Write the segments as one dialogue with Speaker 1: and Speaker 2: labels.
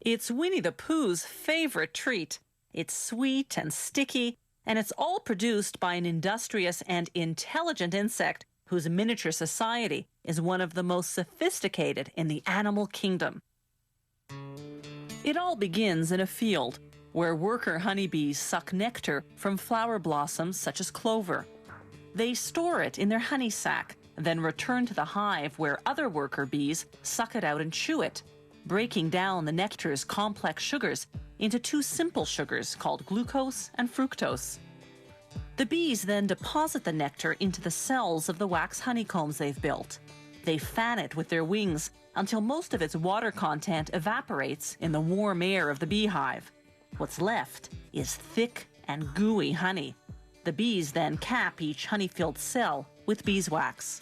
Speaker 1: It's Winnie the Pooh's favorite treat. It's sweet and sticky, and it's all produced by an industrious and intelligent insect whose miniature society is one of the most sophisticated in the animal kingdom. It all begins in a field where worker honeybees suck nectar from flower blossoms such as clover. They store it in their honey sac, then return to the hive where other worker bees suck it out and chew it, breaking down the nectar's complex sugars into two simple sugars called glucose and fructose. The bees then deposit the nectar into the cells of the wax honeycombs they've built. They fan it with their wings until most of its water content evaporates in the warm air of the beehive. What's left is thick and gooey honey. The bees then cap each honey-filled cell with beeswax.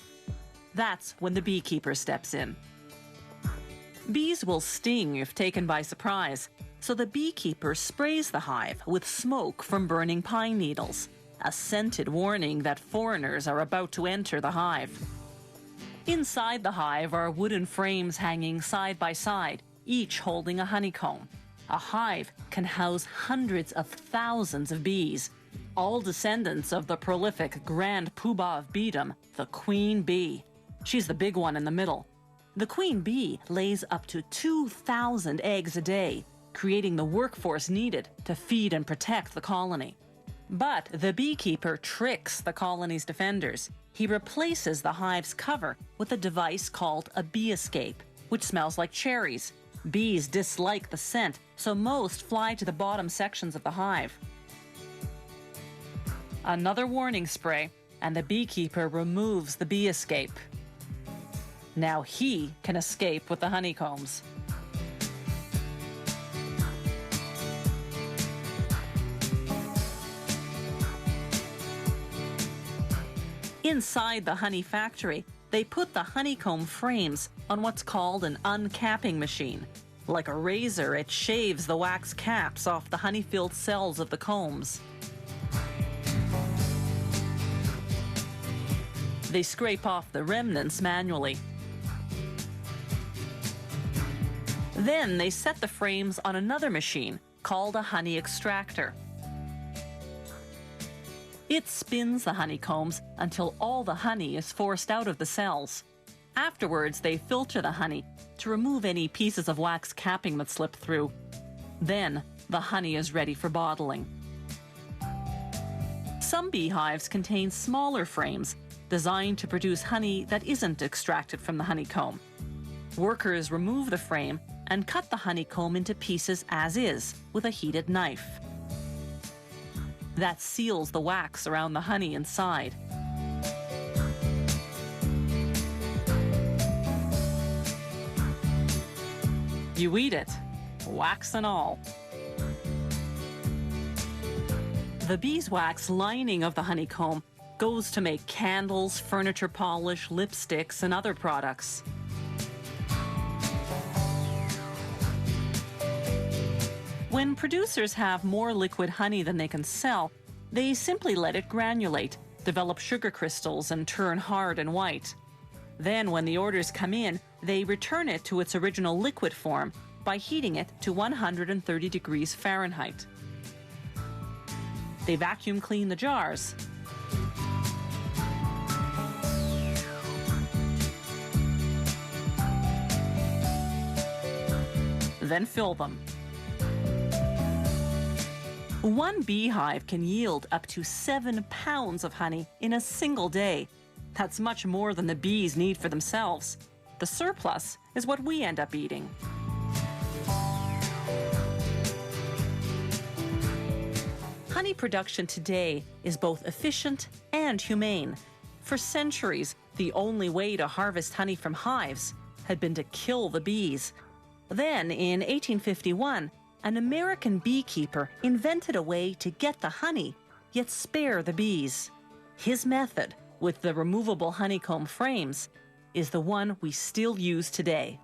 Speaker 1: That's when the beekeeper steps in. Bees will sting if taken by surprise, so the beekeeper sprays the hive with smoke from burning pine needles, a scented warning that foreigners are about to enter the hive. Inside the hive are wooden frames hanging side by side, each holding a honeycomb. A hive can house hundreds of thousands of bees, all descendants of the prolific grand poobah of beedom, the queen bee. She's the big one in the middle. The queen bee lays up to 2,000 eggs a day, creating the workforce needed to feed and protect the colony. But the beekeeper tricks the colony's defenders. He replaces the hive's cover with a device called a bee escape, which smells like cherries. Bees dislike the scent, so most fly to the bottom sections of the hive. Another warning spray, and the beekeeper removes the bee escape. Now he can escape with the honeycombs. Inside the honey factory, they put the honeycomb frames on what's called an uncapping machine. Like a razor, it shaves the wax caps off the honey-filled cells of the combs. They scrape off the remnants manually. Then they set the frames on another machine called a honey extractor. It spins the honeycombs until all the honey is forced out of the cells. Afterwards, they filter the honey to remove any pieces of wax capping that slip through. Then, the honey is ready for bottling. Some beehives contain smaller frames designed to produce honey that isn't extracted from the honeycomb. Workers remove the frame and cut the honeycomb into pieces as is with a heated knife. That seals the wax around the honey inside. You eat it, wax and all. The beeswax lining of the honeycomb goes to make candles, furniture polish, lipsticks, and other products. When producers have more liquid honey than they can sell, they simply let it granulate, develop sugar crystals, and turn hard and white. Then, when the orders come in, they return it to its original liquid form by heating it to 130 degrees Fahrenheit. They vacuum clean the jars. Then fill them. One beehive can yield up to 7 pounds of honey in a single day. That's much more than the bees need for themselves. The surplus is what we end up eating. Honey production today is both efficient and humane. For centuries, the only way to harvest honey from hives had been to kill the bees. Then, in 1851, an American beekeeper invented a way to get the honey, yet spare the bees. His method, with the removable honeycomb frames, is the one we still use today.